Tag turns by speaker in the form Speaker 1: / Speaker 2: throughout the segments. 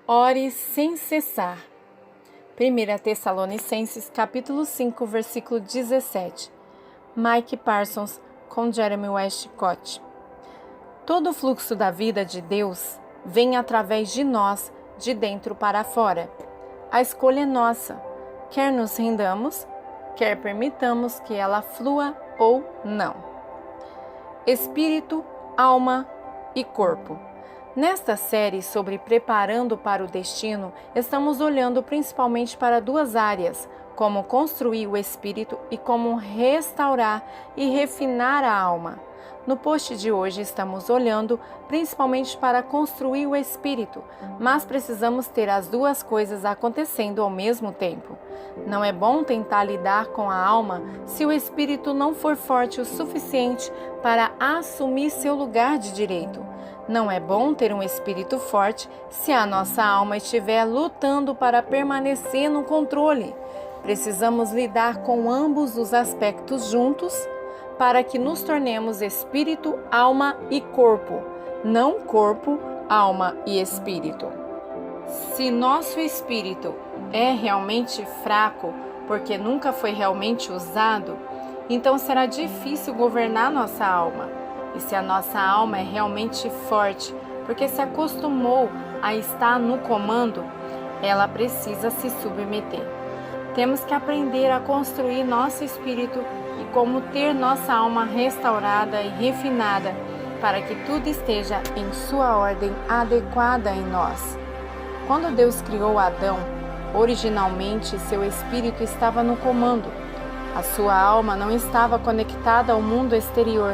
Speaker 1: Ore sem cessar. 1 Tessalonicenses, capítulo 5, versículo 17. Mike Parsons, com Jeremy Westcott. Todo o fluxo da vida de Deus vem através de nós, de dentro para fora. A escolha é nossa, quer nos rendamos, quer permitamos que ela flua ou não. Espírito, alma e corpo. Nesta série sobre Preparando para o Destino, estamos olhando principalmente para duas áreas, como construir o espírito e como restaurar e refinar a alma. No post de hoje estamos olhando principalmente para construir o espírito, mas precisamos ter as duas coisas acontecendo ao mesmo tempo. Não é bom tentar lidar com a alma se o espírito não for forte o suficiente para assumir seu lugar de direito. Não é bom ter um espírito forte se a nossa alma estiver lutando para permanecer no controle. Precisamos lidar com ambos os aspectos juntos para que nos tornemos espírito, alma e corpo, não corpo, alma e espírito. Se nosso espírito é realmente fraco, porque nunca foi realmente usado, então será difícil governar nossa alma. E se a nossa alma é realmente forte, porque se acostumou a estar no comando, ela precisa se submeter. Temos que aprender a construir nosso espírito e como ter nossa alma restaurada e refinada para que tudo esteja em sua ordem adequada em nós. Quando Deus criou Adão, originalmente seu espírito estava no comando. A sua alma não estava conectada ao mundo exterior,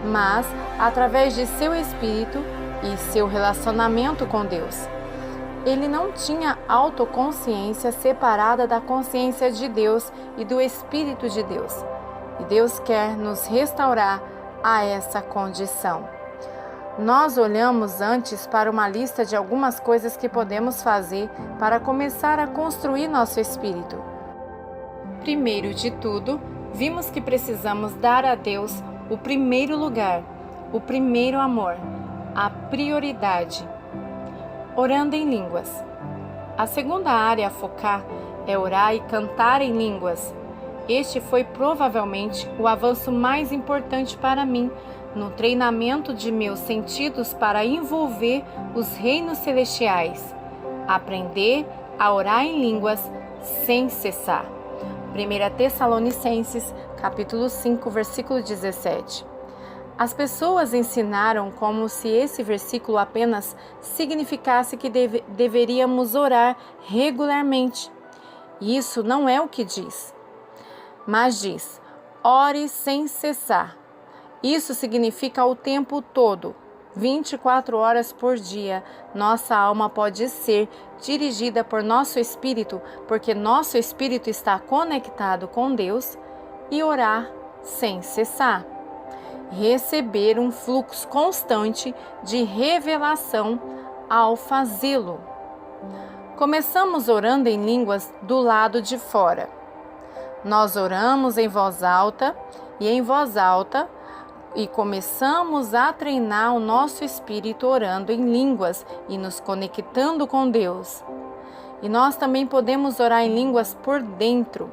Speaker 1: mas através de seu espírito e seu relacionamento com Deus. Ele não tinha autoconsciência separada da consciência de Deus e do Espírito de Deus. E Deus quer nos restaurar a essa condição. Nós olhamos antes para uma lista de algumas coisas que podemos fazer para começar a construir nosso espírito. Primeiro de tudo, vimos que precisamos dar a Deus o primeiro lugar, o primeiro amor, a prioridade. Orando em línguas. A segunda área a focar é orar e cantar em línguas. Este foi provavelmente o avanço mais importante para mim no treinamento de meus sentidos para envolver os reinos celestiais. Aprender a orar em línguas sem cessar. 1 Tessalonicenses, capítulo 5, versículo 17. As pessoas ensinaram como se esse versículo apenas significasse que deveríamos orar regularmente. E isso não é o que diz. Mas diz, ore sem cessar. Isso significa o tempo todo, 24 horas por dia. Nossa alma pode ser dirigida por nosso espírito, porque nosso espírito está conectado com Deus, e orar sem cessar. Receber um fluxo constante de revelação ao fazê-lo. Começamos orando em línguas do lado de fora. Nós oramos em voz alta e começamos a treinar o nosso espírito orando em línguas e nos conectando com Deus. E nós também podemos orar em línguas por dentro.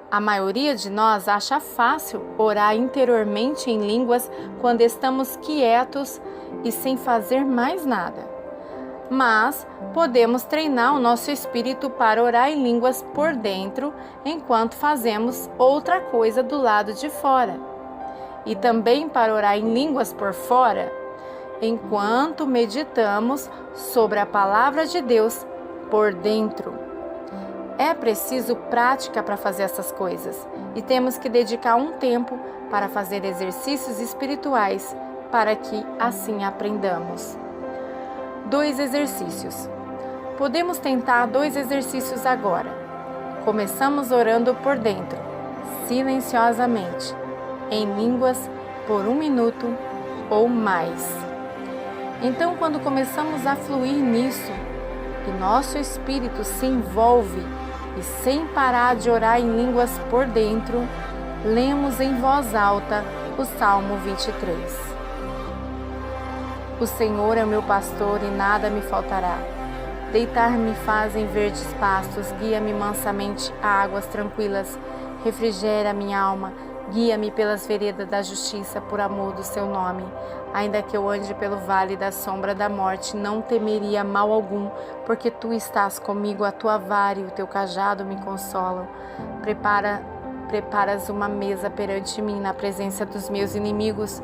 Speaker 1: A maioria de nós acha fácil orar interiormente em línguas quando estamos quietos e sem fazer mais nada. Mas podemos treinar o nosso espírito para orar em línguas por dentro enquanto fazemos outra coisa do lado de fora. E também para orar em línguas por fora enquanto meditamos sobre a palavra de Deus por dentro. É preciso prática para fazer essas coisas e temos que dedicar um tempo para fazer exercícios espirituais para que assim aprendamos. 2 exercícios. Podemos tentar 2 exercícios agora. Começamos orando por dentro, silenciosamente, em línguas por 1 minuto ou mais. Então, quando começamos a fluir nisso, e nosso espírito se envolve e sem parar de orar em línguas por dentro, lemos em voz alta o Salmo 23. O Senhor é meu pastor e nada me faltará. Deitar-me faz em verdes pastos, guia-me mansamente a águas tranquilas. Refrigera minha alma, guia-me pelas veredas da justiça, por amor do seu nome. Ainda que eu ande pelo vale da sombra da morte, não temeria mal algum, porque tu estás comigo, a tua vara e o teu cajado me consolam. Preparas uma mesa perante mim na presença dos meus inimigos.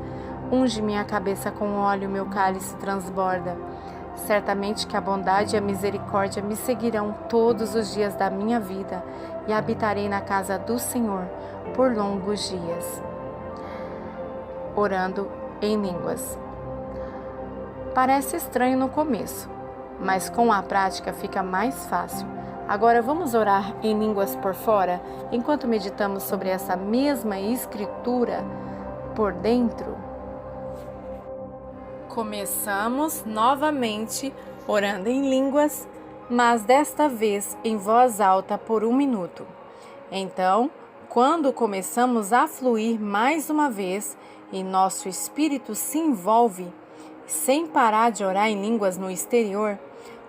Speaker 1: Unge minha cabeça com óleo, meu cálice transborda. Certamente que a bondade e a misericórdia me seguirão todos os dias da minha vida e habitarei na casa do Senhor por longos dias. Orando em línguas. Parece estranho no começo, mas com a prática fica mais fácil. Agora vamos orar em línguas por fora, enquanto meditamos sobre essa mesma escritura por dentro. Começamos novamente orando em línguas, mas desta vez em voz alta por 1 minuto. Então, quando começamos a fluir mais uma vez e nosso espírito se envolve, sem parar de orar em línguas no exterior,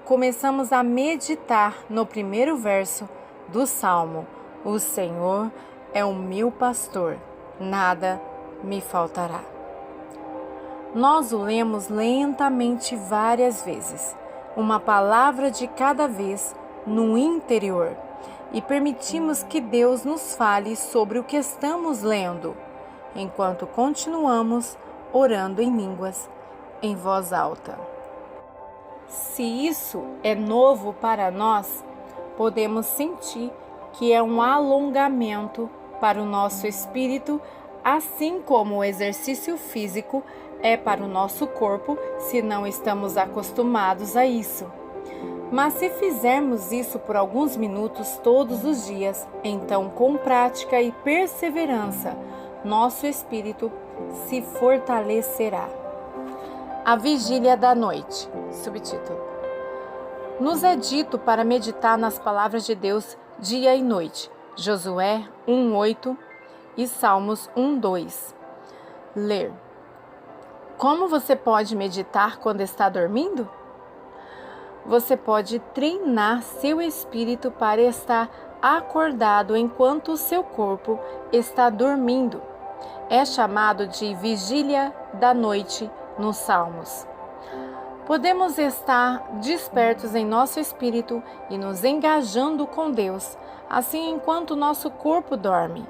Speaker 1: começamos a meditar no primeiro verso do Salmo: O Senhor é o meu pastor, nada me faltará. Nós o lemos lentamente várias vezes, uma palavra de cada vez no interior, e permitimos que Deus nos fale sobre o que estamos lendo, enquanto continuamos orando em línguas em voz alta. Se isso é novo para nós, podemos sentir que é um alongamento para o nosso espírito, assim como o exercício físico é para o nosso corpo, se não estamos acostumados a isso. Mas se fizermos isso por alguns minutos todos os dias, então com prática e perseverança, nosso espírito se fortalecerá. A vigília da noite. Subtítulo. Nos é dito para meditar nas palavras de Deus dia e noite. Josué 1:8 e Salmos 1:2. Ler. Como você pode meditar quando está dormindo? Você pode treinar seu espírito para estar acordado enquanto o seu corpo está dormindo. É chamado de vigília da noite nos Salmos. Podemos estar despertos em nosso espírito e nos engajando com Deus, assim enquanto nosso corpo dorme.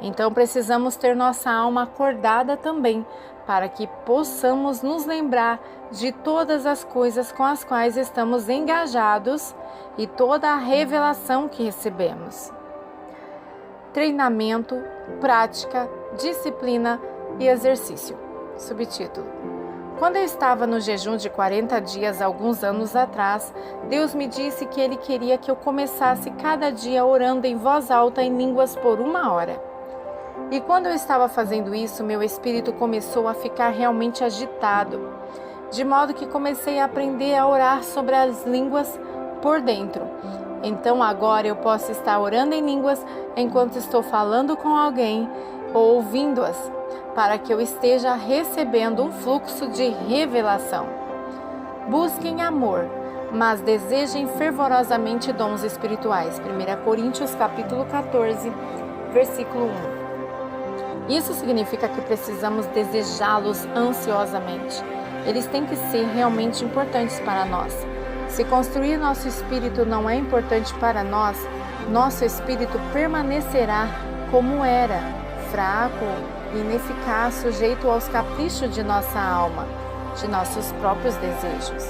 Speaker 1: Então precisamos ter nossa alma acordada também, para que possamos nos lembrar de todas as coisas com as quais estamos engajados e toda a revelação que recebemos. Treinamento, prática, disciplina e exercício. Subtítulo. Quando eu estava no jejum de 40 dias alguns anos atrás, Deus me disse que Ele queria que eu começasse cada dia orando em voz alta em línguas por 1 hora. E quando eu estava fazendo isso, meu espírito começou a ficar realmente agitado, de modo que comecei a aprender a orar sobre as línguas por dentro. Então agora eu posso estar orando em línguas enquanto estou falando com alguém ou ouvindo-as, para que eu esteja recebendo um fluxo de revelação. Busquem amor, mas desejem fervorosamente dons espirituais. 1 Coríntios capítulo 14, versículo 1. Isso significa que precisamos desejá-los ansiosamente. Eles têm que ser realmente importantes para nós. Se construir nosso espírito não é importante para nós, nosso espírito permanecerá como era, fraco e ineficaz, sujeito aos caprichos de nossa alma, de nossos próprios desejos.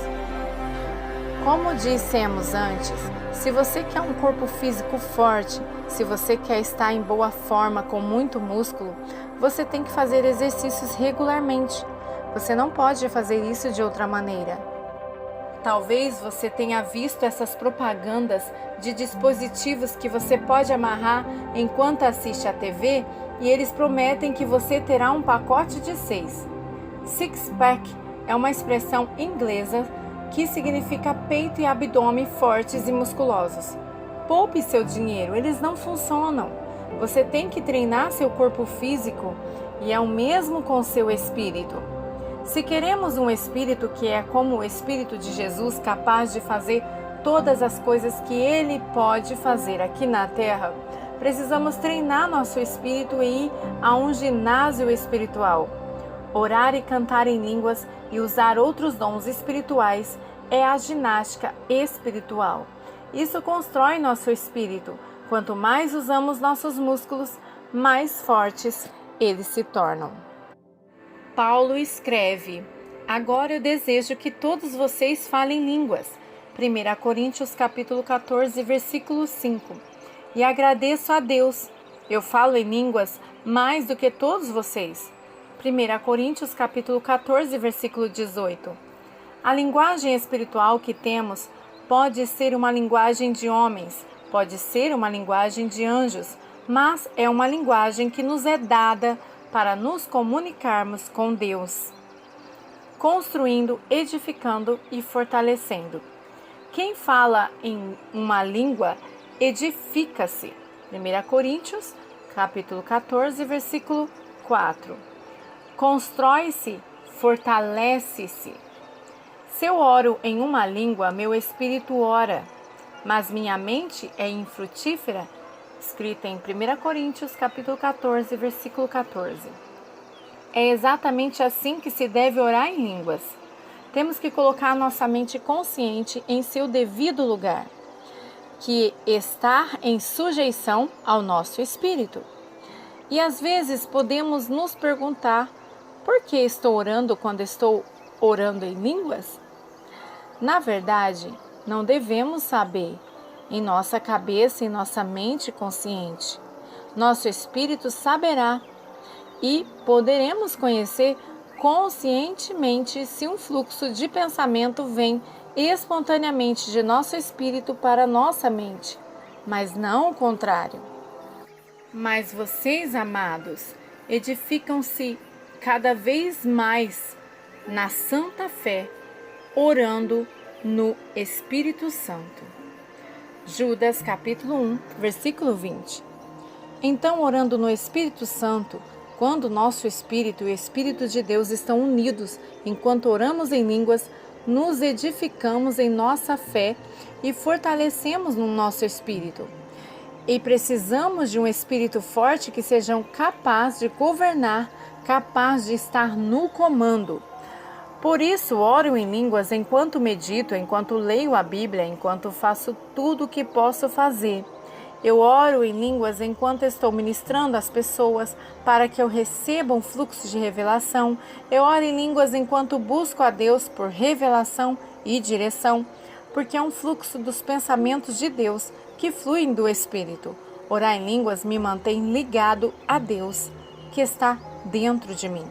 Speaker 1: Como dissemos antes, se você quer um corpo físico forte, se você quer estar em boa forma com muito músculo, você tem que fazer exercícios regularmente. Você não pode fazer isso de outra maneira. Talvez você tenha visto essas propagandas de dispositivos que você pode amarrar enquanto assiste a TV e eles prometem que você terá um pacote de 6. Six-pack é uma expressão inglesa que significa peito e abdômen fortes e musculosos. Poupe seu dinheiro, eles não funcionam. Você tem que treinar seu corpo físico e é o mesmo com seu espírito. Se queremos um espírito que é como o Espírito de Jesus, capaz de fazer todas as coisas que Ele pode fazer aqui na Terra, precisamos treinar nosso espírito e ir a um ginásio espiritual. Orar e cantar em línguas e usar outros dons espirituais é a ginástica espiritual. Isso constrói nosso espírito. Quanto mais usamos nossos músculos, mais fortes eles se tornam. Paulo escreve: agora eu desejo que todos vocês falem línguas. 1 Coríntios capítulo 14, versículo 5. E agradeço a Deus. Eu falo em línguas mais do que todos vocês. 1 Coríntios capítulo 14, versículo 18. A linguagem espiritual que temos pode ser uma linguagem de homens, pode ser uma linguagem de anjos, mas é uma linguagem que nos é dada para nos comunicarmos com Deus, construindo, edificando e fortalecendo. Quem fala em uma língua edifica-se. 1 Coríntios, capítulo 14, versículo 4. Constrói-se, fortalece-se. Se eu oro em uma língua, meu espírito ora, mas minha mente é infrutífera. Escrita em 1 Coríntios, capítulo 14, versículo 14. É exatamente assim que se deve orar em línguas. Temos que colocar nossa mente consciente em seu devido lugar, que está em sujeição ao nosso espírito. E às vezes podemos nos perguntar: por que estou orando quando estou orando em línguas? Na verdade, não devemos saber. Em nossa cabeça e nossa mente consciente, nosso espírito saberá e poderemos conhecer conscientemente se um fluxo de pensamento vem espontaneamente de nosso espírito para nossa mente, mas não o contrário. Mas vocês, amados, edificam-se cada vez mais na santa fé, orando no Espírito Santo. Judas capítulo 1, versículo 20. Então, orando no Espírito Santo, quando nosso espírito e o Espírito de Deus estão unidos, enquanto oramos em línguas, nos edificamos em nossa fé e fortalecemos no nosso espírito. E precisamos de um espírito forte que seja capaz de governar, capaz de estar no comando. Por isso, oro em línguas enquanto medito, enquanto leio a Bíblia, enquanto faço tudo o que posso fazer. Eu oro em línguas enquanto estou ministrando às pessoas para que eu receba um fluxo de revelação. Eu oro em línguas enquanto busco a Deus por revelação e direção, porque é um fluxo dos pensamentos de Deus que fluem do Espírito. Orar em línguas me mantém ligado a Deus, que está dentro de mim.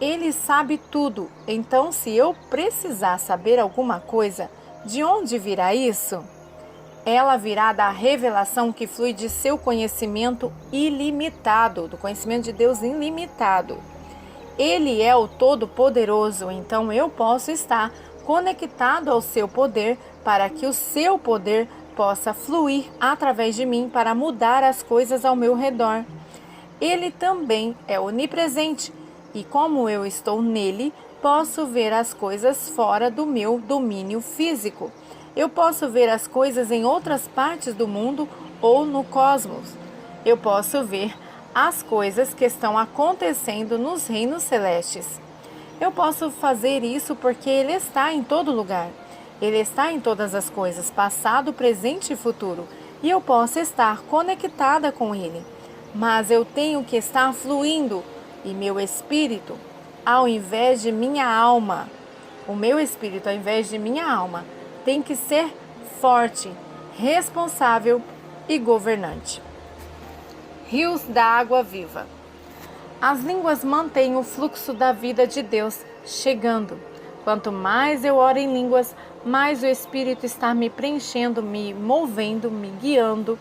Speaker 1: Ele sabe tudo, então se eu precisar saber alguma coisa, de onde virá isso? Ela virá da revelação que flui de seu conhecimento ilimitado, do conhecimento de Deus ilimitado. Ele é o Todo-Poderoso, então eu posso estar conectado ao seu poder para que o seu poder possa fluir através de mim para mudar as coisas ao meu redor. Ele também é onipresente. E como eu estou nele, posso ver as coisas fora do meu domínio físico. Eu posso ver as coisas em outras partes do mundo ou no cosmos. Eu posso ver as coisas que estão acontecendo nos reinos celestes. Eu posso fazer isso porque Ele está em todo lugar. Ele está em todas as coisas, passado, presente e futuro. E eu posso estar conectada com Ele. Mas eu tenho que estar fluindo. E meu espírito, ao invés de minha alma, o meu espírito, ao invés de minha alma, tem que ser forte, responsável e governante. Rios da água viva. As línguas mantêm o fluxo da vida de Deus chegando. Quanto mais eu oro em línguas, mais o Espírito está me preenchendo, me movendo, me guiando.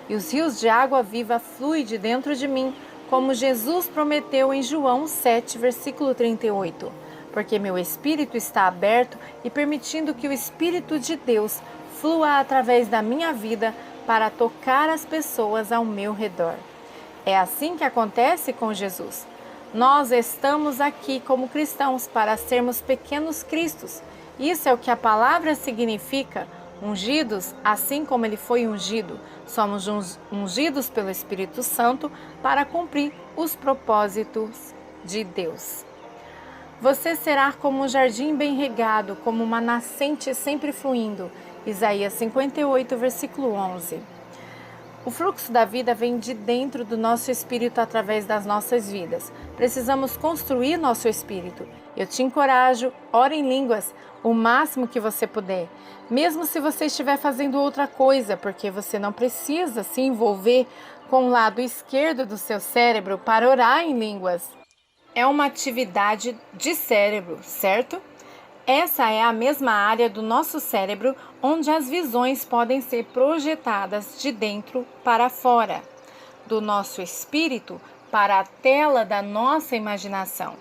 Speaker 1: E os rios de água viva fluem de dentro de mim, como Jesus prometeu em João 7, versículo 38. Porque meu espírito está aberto e permitindo que o Espírito de Deus flua através da minha vida para tocar as pessoas ao meu redor. É assim que acontece com Jesus. Nós estamos aqui como cristãos para sermos pequenos cristos. Isso é o que a palavra significa, Ungidos, assim como ele foi ungido, somos ungidos pelo Espírito Santo para cumprir os propósitos de Deus. Você será como um jardim bem regado, como uma nascente sempre fluindo. Isaías 58, versículo 11. O fluxo da vida vem de dentro do nosso espírito através das nossas vidas. Precisamos construir nosso espírito. Eu te encorajo, ore em línguas o máximo que você puder, mesmo se você estiver fazendo outra coisa, porque você não precisa se envolver com o lado esquerdo do seu cérebro para orar em línguas. É uma atividade de cérebro, certo? Essa é a mesma área do nosso cérebro onde as visões podem ser projetadas de dentro para fora, do nosso espírito para a tela da nossa imaginação.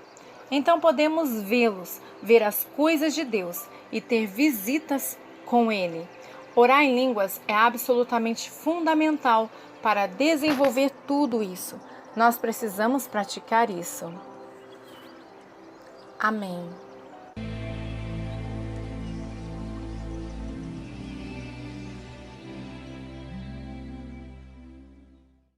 Speaker 1: Então podemos vê-los, ver as coisas de Deus e ter visitas com Ele. Orar em línguas é absolutamente fundamental para desenvolver tudo isso. Nós precisamos praticar isso. Amém.